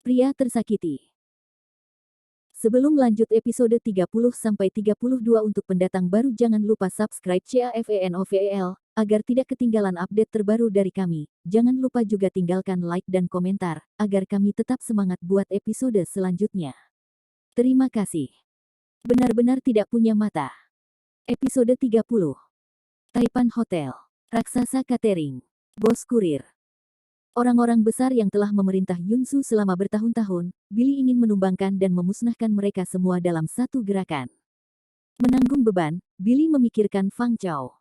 Pria tersakiti. Sebelum lanjut episode 30-32 untuk pendatang baru jangan lupa subscribe CAFENOVEL, agar tidak ketinggalan update terbaru dari kami. Jangan lupa juga tinggalkan like dan komentar, agar kami tetap semangat buat episode selanjutnya. Terima kasih. Benar-benar tidak punya mata. Episode 30. Taipan Hotel. Raksasa Catering. Bos kurir. Orang-orang besar yang telah memerintah Yunsu selama bertahun-tahun, Billy ingin menumbangkan dan memusnahkan mereka semua dalam satu gerakan. Menanggung beban, Billy memikirkan Fang Chao.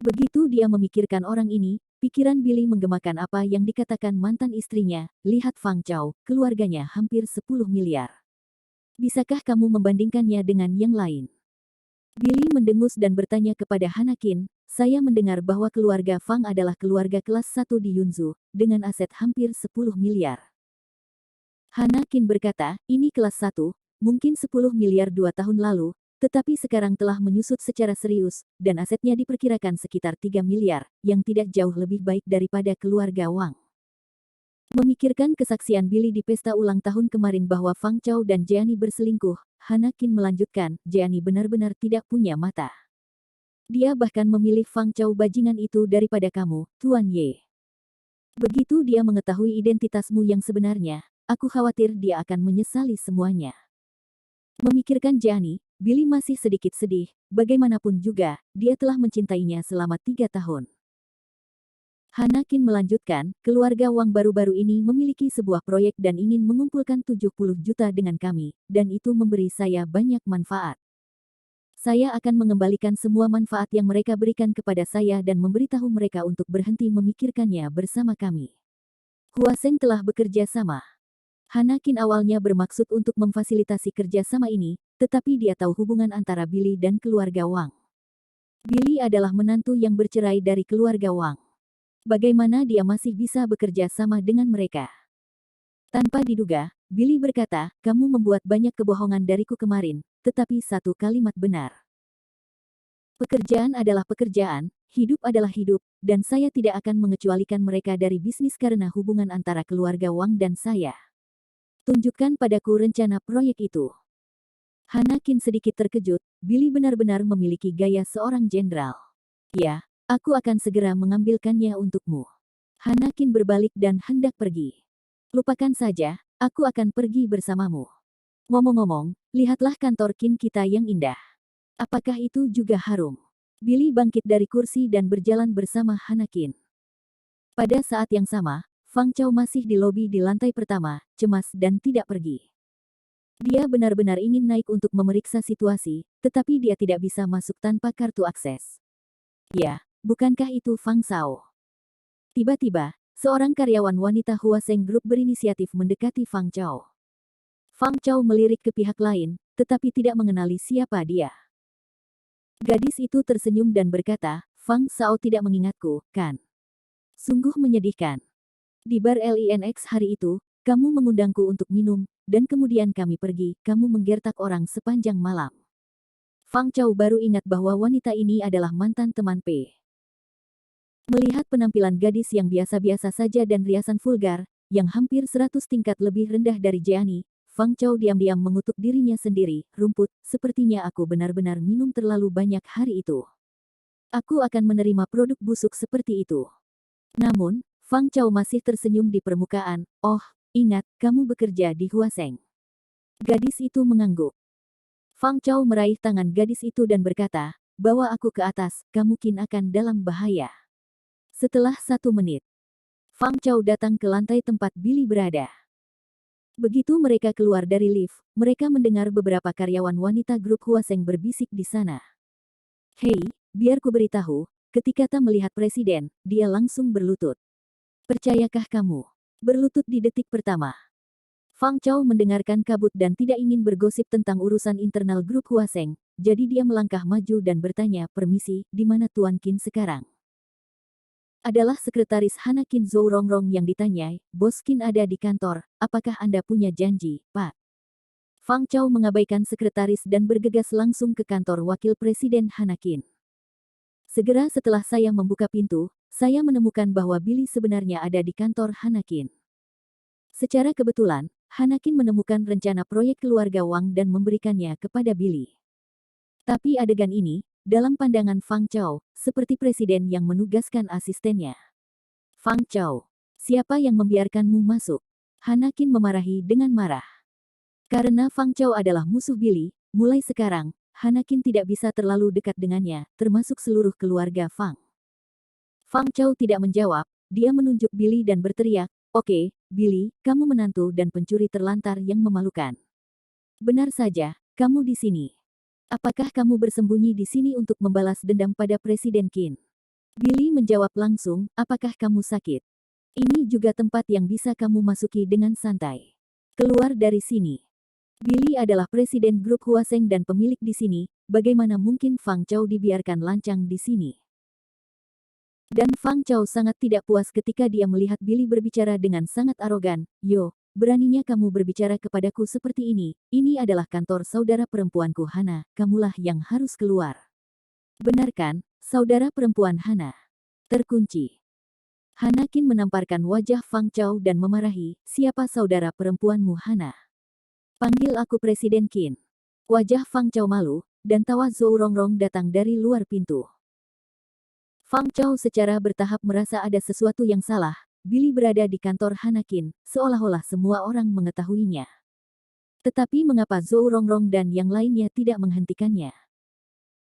Begitu dia memikirkan orang ini, pikiran Billy menggemakan apa yang dikatakan mantan istrinya, lihat Fang Chao, keluarganya hampir 10 miliar. Bisakah kamu membandingkannya dengan yang lain? Billy mendengus dan bertanya kepada Hanakin, saya mendengar bahwa keluarga Fang adalah keluarga kelas 1 di Yunzu, dengan aset hampir 10 miliar. Hanakin berkata, ini kelas 1, mungkin 10 miliar 2 tahun lalu, tetapi sekarang telah menyusut secara serius, dan asetnya diperkirakan sekitar 3 miliar, yang tidak jauh lebih baik daripada keluarga Wang. Memikirkan kesaksian Billy di pesta ulang tahun kemarin bahwa Fang Chao dan Jiani berselingkuh, Hanakin melanjutkan, Jiani benar-benar tidak punya mata. Dia bahkan memilih Fang Chao bajingan itu daripada kamu, Tuan Ye. Begitu dia mengetahui identitasmu yang sebenarnya, aku khawatir dia akan menyesali semuanya. Memikirkan Jiani, Billy masih sedikit sedih, bagaimanapun juga, dia telah mencintainya selama 3 tahun. Hanakin melanjutkan, keluarga Wang baru-baru ini memiliki sebuah proyek dan ingin mengumpulkan 70 juta dengan kami, dan itu memberi saya banyak manfaat. Saya akan mengembalikan semua manfaat yang mereka berikan kepada saya dan memberitahu mereka untuk berhenti memikirkannya bersama kami. Huaseng telah bekerja sama. Hanakin awalnya bermaksud untuk memfasilitasi kerjasama ini, tetapi dia tahu hubungan antara Billy dan keluarga Wang. Billy adalah menantu yang bercerai dari keluarga Wang. Bagaimana dia masih bisa bekerja sama dengan mereka? Tanpa diduga, Billy berkata, kamu membuat banyak kebohongan dariku kemarin, tetapi satu kalimat benar. Pekerjaan adalah pekerjaan, hidup adalah hidup, dan saya tidak akan mengecualikan mereka dari bisnis karena hubungan antara keluarga Wang dan saya. Tunjukkan padaku rencana proyek itu. Hanakin sedikit terkejut, Billy benar-benar memiliki gaya seorang jenderal. Ya. Aku akan segera mengambilkannya untukmu. Hanakin berbalik dan hendak pergi. Lupakan saja, aku akan pergi bersamamu. Ngomong-ngomong, lihatlah kantor Qin kita yang indah. Apakah itu juga harum? Billy bangkit dari kursi dan berjalan bersama Hanakin. Pada saat yang sama, Fang Chao masih di lobi di lantai pertama, cemas dan tidak pergi. Dia benar-benar ingin naik untuk memeriksa situasi, tetapi dia tidak bisa masuk tanpa kartu akses. Ya. Bukankah itu Fang Shao? Tiba-tiba, seorang karyawan wanita Huaseng Group berinisiatif mendekati Fang Chao. Fang Chao melirik ke pihak lain, tetapi tidak mengenali siapa dia. Gadis itu tersenyum dan berkata, Fang Shao tidak mengingatku, kan? Sungguh menyedihkan. Di bar LINX hari itu, kamu mengundangku untuk minum, dan kemudian kami pergi, kamu menggertak orang sepanjang malam. Fang Chao baru ingat bahwa wanita ini adalah mantan teman P. Melihat penampilan gadis yang biasa-biasa saja dan riasan vulgar, yang hampir 100 tingkat lebih rendah dari Jiani, Fang Chao diam-diam mengutuk dirinya sendiri, rumput, sepertinya aku benar-benar minum terlalu banyak hari itu. Aku akan menerima produk busuk seperti itu. Namun, Fang Chao masih tersenyum di permukaan, oh, ingat, kamu bekerja di Huaseng. Gadis itu mengangguk. Fang Chao meraih tangan gadis itu dan berkata, bawa aku ke atas, kamu mungkin akan dalam bahaya. Setelah 1 menit, Fang Chao datang ke lantai tempat Billy berada. Begitu mereka keluar dari lift, mereka mendengar beberapa karyawan wanita grup Huaseng berbisik di sana. Hei, biar ku beritahu, ketika Ta melihat presiden, dia langsung berlutut. Percayakah kamu? Berlutut di detik pertama. Fang Chao mendengarkan kabut dan tidak ingin bergosip tentang urusan internal grup Huaseng, jadi dia melangkah maju dan bertanya, permisi, di mana Tuan Qin sekarang? Adalah sekretaris Hanakin Zhou Rongrong yang ditanyai, Bos Qin ada di kantor, apakah Anda punya janji, Pak? Fang Chao mengabaikan sekretaris dan bergegas langsung ke kantor Wakil Presiden Hanakin. Segera setelah saya membuka pintu, saya menemukan bahwa Billy sebenarnya ada di kantor Hanakin. Secara kebetulan, Hanakin menemukan rencana proyek keluarga Wang dan memberikannya kepada Billy. Tapi adegan ini, dalam pandangan Fang Chao, seperti presiden yang menugaskan asistennya. Fang Chao, siapa yang membiarkanmu masuk? Hanakin memarahi dengan marah. Karena Fang Chao adalah musuh Billy, mulai sekarang, Hanakin tidak bisa terlalu dekat dengannya, termasuk seluruh keluarga Fang. Fang Chao tidak menjawab, dia menunjuk Billy dan berteriak, "Oke, Billy, kamu menantu dan pencuri terlantar yang memalukan. Benar saja, kamu di sini. Apakah kamu bersembunyi di sini untuk membalas dendam pada Presiden Qin?" Billy menjawab langsung, "Apakah kamu sakit? Ini juga tempat yang bisa kamu masuki dengan santai. Keluar dari sini." Billy adalah presiden grup Huaseng dan pemilik di sini, bagaimana mungkin Fang Chao dibiarkan lancang di sini? Dan Fang Chao sangat tidak puas ketika dia melihat Billy berbicara dengan sangat arogan. "Yo, beraninya kamu berbicara kepadaku seperti ini adalah kantor saudara perempuanku Hana, kamulah yang harus keluar." "Benar kan, saudara perempuan Hana?" Terkunci. Hanakin menamparkan wajah Fang Chao dan memarahi, "Siapa saudara perempuanmu Hana? Panggil aku Presiden Qin." Wajah Fang Chao malu, dan tawa Zhou Rongrong datang dari luar pintu. Fang Chao secara bertahap merasa ada sesuatu yang salah. Billy berada di kantor Hanakin, seolah-olah semua orang mengetahuinya. Tetapi mengapa Zhou Rongrong dan yang lainnya tidak menghentikannya?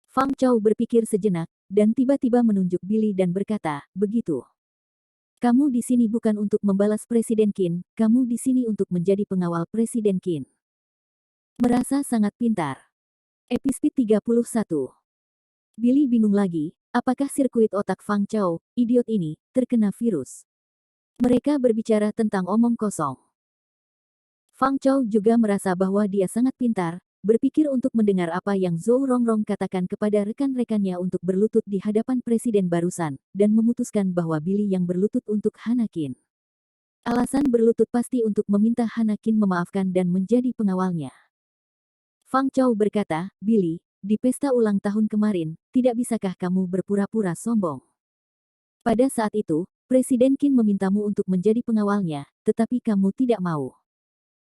Fang Chao berpikir sejenak, dan tiba-tiba menunjuk Billy dan berkata, "Begitu. Kamu di sini bukan untuk membalas Presiden Qin, kamu di sini untuk menjadi pengawal Presiden Qin." Merasa sangat pintar. Episode 31. Billy bingung lagi, apakah sirkuit otak Fang Chao, idiot ini, terkena virus? Mereka berbicara tentang omong kosong. Fang Chao juga merasa bahwa dia sangat pintar, berpikir untuk mendengar apa yang Zhou Rongrong katakan kepada rekan-rekannya untuk berlutut di hadapan presiden barusan, dan memutuskan bahwa Billy yang berlutut untuk Hanakin. Alasan berlutut pasti untuk meminta Hanakin memaafkan dan menjadi pengawalnya. Fang Chao berkata, "Billy, di pesta ulang tahun kemarin, tidak bisakah kamu berpura-pura sombong? Pada saat itu, Presiden Qin memintamu untuk menjadi pengawalnya, tetapi kamu tidak mau.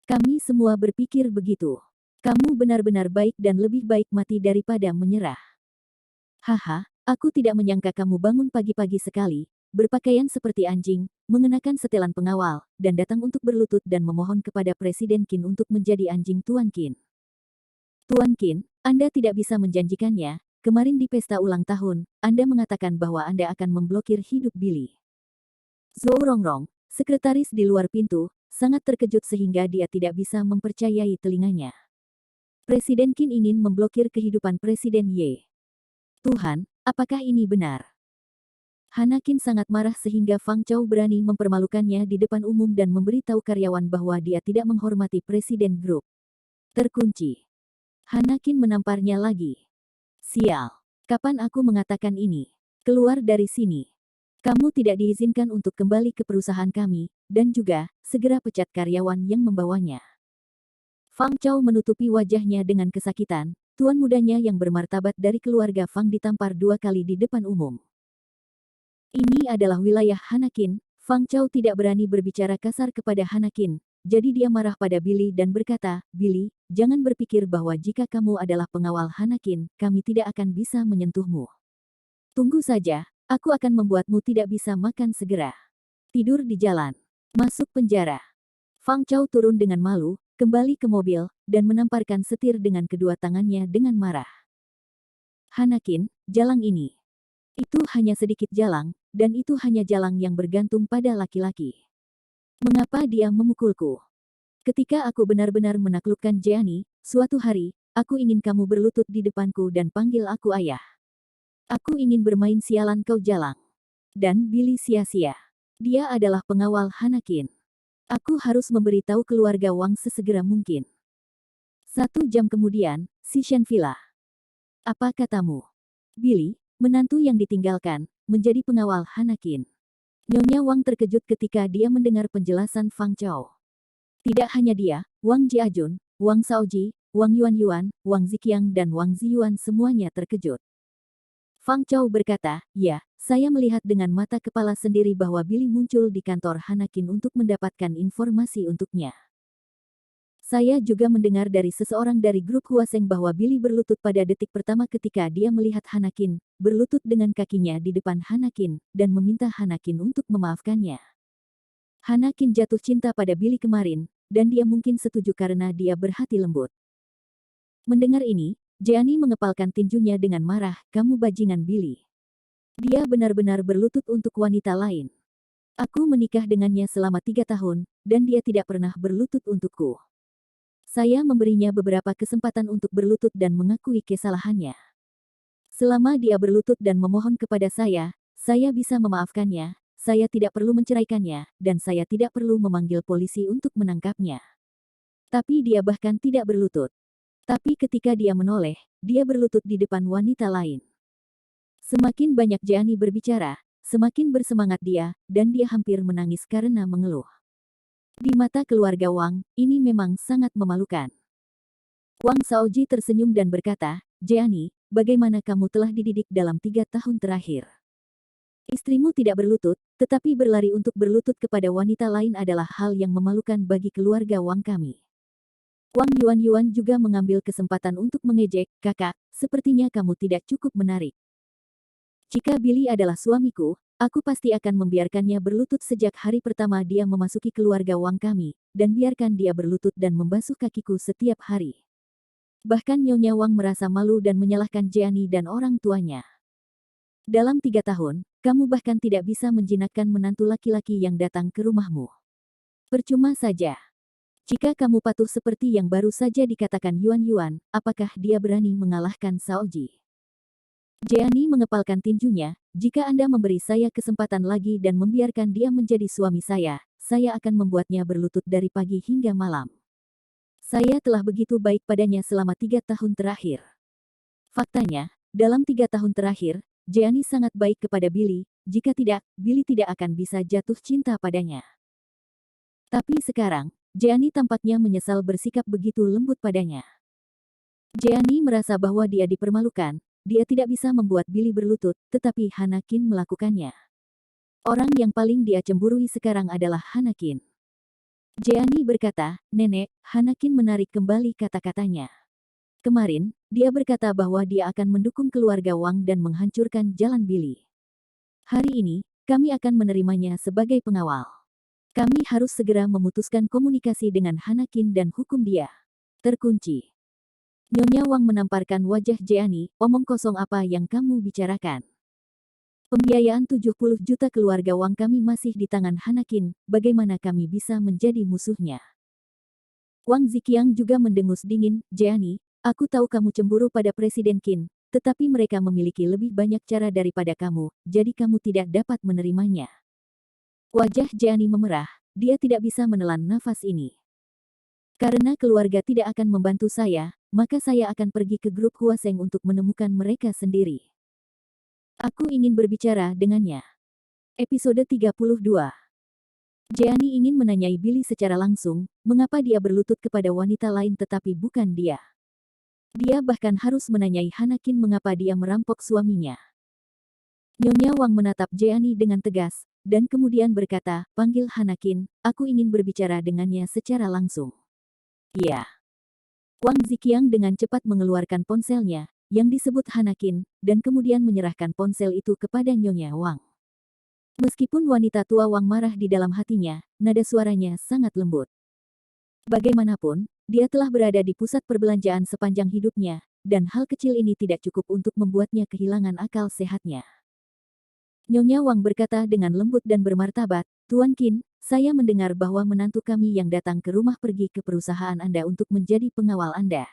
Kami semua berpikir begitu. Kamu benar-benar baik dan lebih baik mati daripada menyerah. Haha, aku tidak menyangka kamu bangun pagi-pagi sekali, berpakaian seperti anjing, mengenakan setelan pengawal, dan datang untuk berlutut dan memohon kepada Presiden Qin untuk menjadi anjing Tuan Qin. Tuan Qin, Anda tidak bisa menjanjikannya. Kemarin di pesta ulang tahun, Anda mengatakan bahwa Anda akan memblokir hidup Billy." Zhou Rongrong, sekretaris di luar pintu, sangat terkejut sehingga dia tidak bisa mempercayai telinganya. Presiden Qin ingin memblokir kehidupan Presiden Ye. Tuhan, apakah ini benar? Hanakin sangat marah sehingga Fang Chao berani mempermalukannya di depan umum dan memberitahu karyawan bahwa dia tidak menghormati Presiden Grup. Terkunci. Hanakin menamparnya lagi. "Sial. Kapan aku mengatakan ini? Keluar dari sini. Kamu tidak diizinkan untuk kembali ke perusahaan kami, dan juga, segera pecat karyawan yang membawanya." Fang Chao menutupi wajahnya dengan kesakitan, tuan mudanya yang bermartabat dari keluarga Fang ditampar 2 kali di depan umum. Ini adalah wilayah Hanakin, Fang Chao tidak berani berbicara kasar kepada Hanakin, jadi dia marah pada Billy dan berkata, "Billy, jangan berpikir bahwa jika kamu adalah pengawal Hanakin, kami tidak akan bisa menyentuhmu. Tunggu saja, aku akan membuatmu tidak bisa makan segera. Tidur di jalan. Masuk penjara." Fang Chao turun dengan malu, kembali ke mobil, dan menamparkan setir dengan kedua tangannya dengan marah. "Hanakin, jalang ini. Itu hanya sedikit jalang, dan itu hanya jalang yang bergantung pada laki-laki. Mengapa dia memukulku? Ketika aku benar-benar menaklukkan Jeani, suatu hari, aku ingin kamu berlutut di depanku dan panggil aku ayah. Aku ingin bermain sialan kau jalang." Dan Billy sia-sia. Dia adalah pengawal Hanakin. Aku harus memberitahu keluarga Wang sesegera mungkin. 1 jam kemudian, Sishan Villa. "Apa katamu? Billy, menantu yang ditinggalkan, menjadi pengawal Hanakin." Nyonya Wang terkejut ketika dia mendengar penjelasan Fang Chao. Tidak hanya dia, Wang Jiajun, Wang Shaoji, Wang Yuan, Wang Ziqiang dan Wang Ziyuan semuanya terkejut. Fang Chou berkata, ya, saya melihat dengan mata kepala sendiri bahwa Billy muncul di kantor Hanakin untuk mendapatkan informasi untuknya. Saya juga mendengar dari seseorang dari grup Huaseng bahwa Billy berlutut pada detik pertama ketika dia melihat Hanakin, berlutut dengan kakinya di depan Hanakin, dan meminta Hanakin untuk memaafkannya. Hanakin jatuh cinta pada Billy kemarin, dan dia mungkin setuju karena dia berhati lembut. Mendengar ini, Jeannie mengepalkan tinjunya dengan marah, kamu bajingan Billy. Dia benar-benar berlutut untuk wanita lain. Aku menikah dengannya selama 3 tahun, dan dia tidak pernah berlutut untukku. Saya memberinya beberapa kesempatan untuk berlutut dan mengakui kesalahannya. Selama dia berlutut dan memohon kepada saya bisa memaafkannya, saya tidak perlu menceraikannya, dan saya tidak perlu memanggil polisi untuk menangkapnya. Tapi dia bahkan tidak berlutut. Tapi ketika dia menoleh, dia berlutut di depan wanita lain. Semakin banyak Jeannie berbicara, semakin bersemangat dia, dan dia hampir menangis karena mengeluh. Di mata keluarga Wang, ini memang sangat memalukan. Wang Shaoji tersenyum dan berkata, Jeannie, bagaimana kamu telah dididik dalam 3 tahun terakhir? Istrimu tidak berlutut, tetapi berlari untuk berlutut kepada wanita lain adalah hal yang memalukan bagi keluarga Wang kami. Wang Yuan juga mengambil kesempatan untuk mengejek, kakak, sepertinya kamu tidak cukup menarik. Jika Billy adalah suamiku, aku pasti akan membiarkannya berlutut sejak hari pertama dia memasuki keluarga Wang kami, dan biarkan dia berlutut dan membasuh kakiku setiap hari. Bahkan Nyonya Wang merasa malu dan menyalahkan Jeannie dan orang tuanya. Dalam 3 tahun, kamu bahkan tidak bisa menjinakkan menantu laki-laki yang datang ke rumahmu. Percuma saja. Jika kamu patuh seperti yang baru saja dikatakan Yuan, apakah dia berani mengalahkan Shaoji? Jeannie mengepalkan tinjunya, jika Anda memberi saya kesempatan lagi dan membiarkan dia menjadi suami saya akan membuatnya berlutut dari pagi hingga malam. Saya telah begitu baik padanya selama 3 tahun terakhir. Faktanya, dalam 3 tahun terakhir, Jeannie sangat baik kepada Billy, jika tidak, Billy tidak akan bisa jatuh cinta padanya. Tapi sekarang, Jeannie tampaknya menyesal bersikap begitu lembut padanya. Jeannie merasa bahwa dia dipermalukan. Dia tidak bisa membuat Billy berlutut, tetapi Hanakin melakukannya. Orang yang paling dia cemburui sekarang adalah Hanakin. Jeannie berkata, Nenek, Hanakin menarik kembali kata-katanya. Kemarin, dia berkata bahwa dia akan mendukung keluarga Wang dan menghancurkan jalan Billy. Hari ini, kami akan menerimanya sebagai pengawal. Kami harus segera memutuskan komunikasi dengan Hanakin dan hukum dia. Terkunci. Nyonya Wang menamparkan wajah Jeannie, omong kosong apa yang kamu bicarakan? Pembiayaan 70 juta keluarga Wang kami masih di tangan Hanakin, bagaimana kami bisa menjadi musuhnya? Wang Ziqiang juga mendengus dingin, Jeannie, aku tahu kamu cemburu pada Presiden Qin, tetapi mereka memiliki lebih banyak cara daripada kamu, jadi kamu tidak dapat menerimanya. Wajah Jeannie memerah, dia tidak bisa menelan nafas ini. Karena keluarga tidak akan membantu saya, maka saya akan pergi ke grup Huaseng untuk menemukan mereka sendiri. Aku ingin berbicara dengannya. Episode 32. Jeannie ingin menanyai Billy secara langsung, mengapa dia berlutut kepada wanita lain tetapi bukan dia. Dia bahkan harus menanyai Hanakin mengapa dia merampok suaminya. Nyonya Wang menatap Jeannie dengan tegas, dan kemudian berkata, panggil Hanakin, aku ingin berbicara dengannya secara langsung. Ya. Wang Ziqiang dengan cepat mengeluarkan ponselnya, yang disebut Hanakin, dan kemudian menyerahkan ponsel itu kepada Nyonya Wang. Meskipun wanita tua Wang marah di dalam hatinya, nada suaranya sangat lembut. Bagaimanapun, dia telah berada di pusat perbelanjaan sepanjang hidupnya, dan hal kecil ini tidak cukup untuk membuatnya kehilangan akal sehatnya. Nyonya Wang berkata dengan lembut dan bermartabat, Tuan Qin, saya mendengar bahwa menantu kami yang datang ke rumah pergi ke perusahaan Anda untuk menjadi pengawal Anda.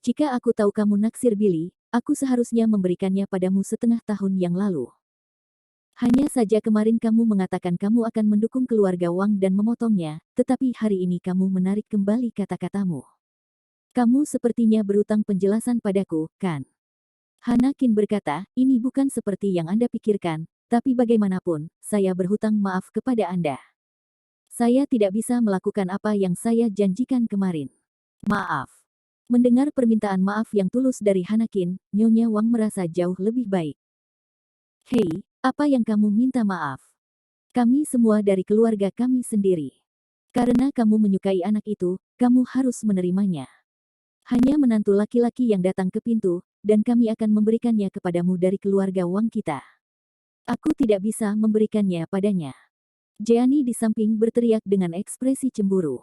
Jika aku tahu kamu naksir Billy, aku seharusnya memberikannya padamu setengah tahun yang lalu. Hanya saja kemarin kamu mengatakan kamu akan mendukung keluarga Wang dan memotongnya, tetapi hari ini kamu menarik kembali kata-katamu. Kamu sepertinya berutang penjelasan padaku, kan? Hanakin berkata, ini bukan seperti yang Anda pikirkan, tapi bagaimanapun, saya berhutang maaf kepada Anda. Saya tidak bisa melakukan apa yang saya janjikan kemarin. Maaf. Mendengar permintaan maaf yang tulus dari Hanakin, Nyonya Wang merasa jauh lebih baik. Hei, apa yang kamu minta maaf? Kami semua dari keluarga kami sendiri. Karena kamu menyukai anak itu, kamu harus menerimanya. Hanya menantu laki-laki yang datang ke pintu, dan kami akan memberikannya kepadamu dari keluarga Wang kita. Aku tidak bisa memberikannya padanya. Jeani di samping berteriak dengan ekspresi cemburu.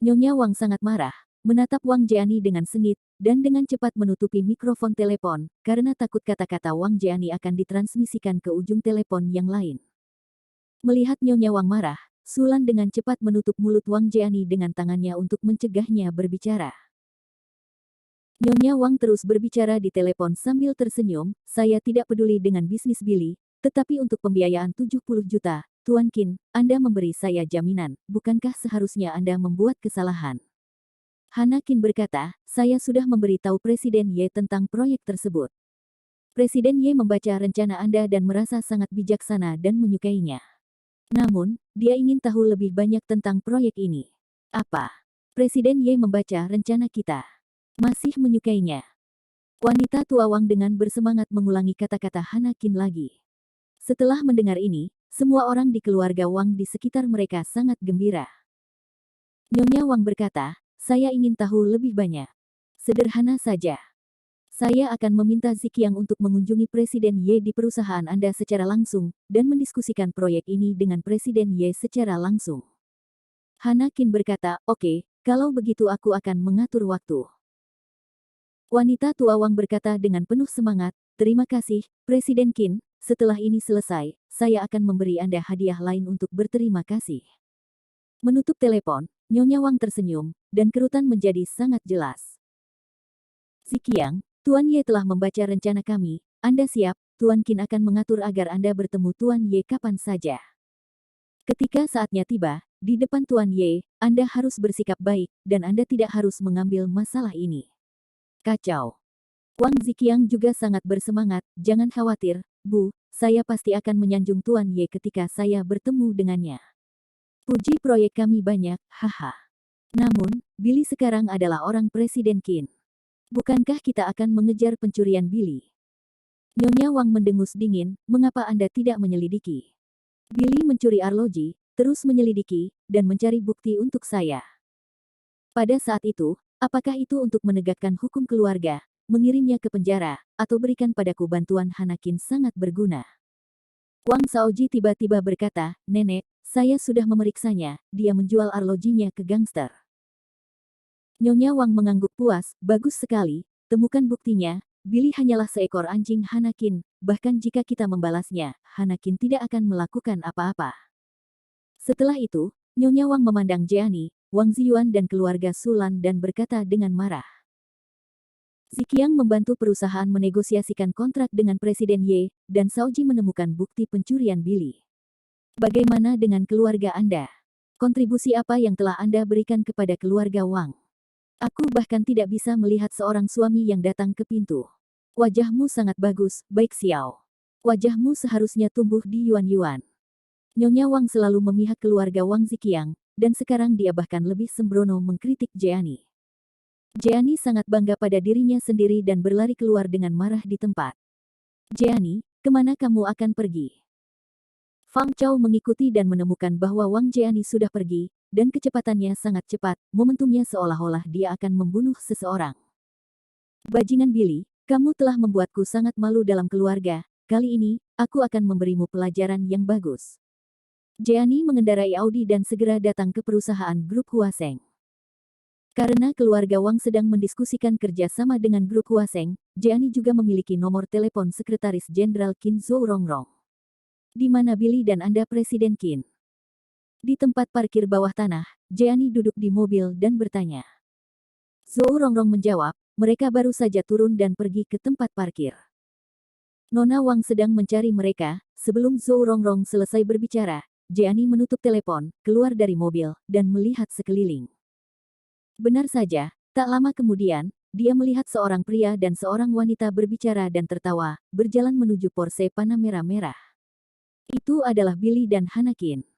Nyonya Wang sangat marah, menatap Wang Jeani dengan sengit, dan dengan cepat menutupi mikrofon telepon, karena takut kata-kata Wang Jeani akan ditransmisikan ke ujung telepon yang lain. Melihat Nyonya Wang marah, Sulan dengan cepat menutup mulut Wang Jeani dengan tangannya untuk mencegahnya berbicara. Nyonya Wang terus berbicara di telepon sambil tersenyum, saya tidak peduli dengan bisnis Billy, tetapi untuk pembiayaan 70 juta, Tuan Qin, Anda memberi saya jaminan, bukankah seharusnya Anda membuat kesalahan? Hanakin berkata, saya sudah memberitahu Presiden Ye tentang proyek tersebut. Presiden Ye membaca rencana Anda dan merasa sangat bijaksana dan menyukainya. Namun, dia ingin tahu lebih banyak tentang proyek ini. Apa? Presiden Ye membaca rencana kita. Masih menyukainya. Wanita tua Wang dengan bersemangat mengulangi kata-kata Hanakin lagi. Setelah mendengar ini, semua orang di keluarga Wang di sekitar mereka sangat gembira. Nyonya Wang berkata, saya ingin tahu lebih banyak. Sederhana saja. Saya akan meminta Ziqiang untuk mengunjungi Presiden Ye di perusahaan Anda secara langsung, dan mendiskusikan proyek ini dengan Presiden Ye secara langsung. Hanakin berkata, oke, kalau begitu aku akan mengatur waktu. Wanita tua Wang berkata dengan penuh semangat, terima kasih, Presiden Qin, setelah ini selesai, saya akan memberi Anda hadiah lain untuk berterima kasih. Menutup telepon, Nyonya Wang tersenyum, dan kerutan menjadi sangat jelas. Ziqiang, Tuan Ye telah membaca rencana kami, Anda siap, Tuan Qin akan mengatur agar Anda bertemu Tuan Ye kapan saja. Ketika saatnya tiba, di depan Tuan Ye, Anda harus bersikap baik, dan Anda tidak harus mengambil masalah ini. Kacau. Wang Ziqiang juga sangat bersemangat, jangan khawatir, Bu, saya pasti akan menyanjung Tuan Ye ketika saya bertemu dengannya. Puji proyek kami banyak, haha. Namun, Billy sekarang adalah orang Presiden Qin. Bukankah kita akan mengejar pencurian Billy? Nyonya Wang mendengus dingin, mengapa Anda tidak menyelidiki? Billy mencuri arloji, terus menyelidiki, dan mencari bukti untuk saya. Pada saat itu, apakah itu untuk menegakkan hukum keluarga, mengirimnya ke penjara, atau berikan padaku bantuan Hanakin sangat berguna? Wang Shaoji tiba-tiba berkata, Nenek, saya sudah memeriksanya, dia menjual arlojinya ke gangster. Nyonya Wang mengangguk puas, bagus sekali, temukan buktinya, Billy hanyalah seekor anjing Hanakin, bahkan jika kita membalasnya, Hanakin tidak akan melakukan apa-apa. Setelah itu, Nyonya Wang memandang Jeani, Wang Ziyuan dan keluarga Sulan dan berkata dengan marah. Ziqiang membantu perusahaan menegosiasikan kontrak dengan Presiden Ye, dan Shaoji menemukan bukti pencurian Billy. Bagaimana dengan keluarga Anda? Kontribusi apa yang telah Anda berikan kepada keluarga Wang? Aku bahkan tidak bisa melihat seorang suami yang datang ke pintu. Wajahmu sangat bagus, baik Xiao. Wajahmu seharusnya tumbuh di Yuan-Yuan. Nyonya Wang selalu memihak keluarga Wang Ziqiang, dan sekarang dia bahkan lebih sembrono mengkritik Jeani. Jeani sangat bangga pada dirinya sendiri dan berlari keluar dengan marah di tempat. Jeani, kemana kamu akan pergi? Fang Chao mengikuti dan menemukan bahwa Wang Jeani sudah pergi, dan kecepatannya sangat cepat, momentumnya seolah-olah dia akan membunuh seseorang. Bajingan Billy, kamu telah membuatku sangat malu dalam keluarga, kali ini, aku akan memberimu pelajaran yang bagus. Jeani mengendarai Audi dan segera datang ke perusahaan grup Huaseng. Karena keluarga Wang sedang mendiskusikan kerjasama dengan grup Huaseng, Jeani juga memiliki nomor telepon Sekretaris Jenderal Qin Zhou Rongrong. Di mana Billy dan Anda Presiden Qin? Di tempat parkir bawah tanah, Jeani duduk di mobil dan bertanya. Zhou Rongrong menjawab, mereka baru saja turun dan pergi ke tempat parkir. Nona Wang sedang mencari mereka, sebelum Zhou Rongrong selesai berbicara, Jeani menutup telepon, keluar dari mobil, dan melihat sekeliling. Benar saja, tak lama kemudian, dia melihat seorang pria dan seorang wanita berbicara dan tertawa, berjalan menuju Porsche Panamera merah. Itu adalah Billy dan Hanakin.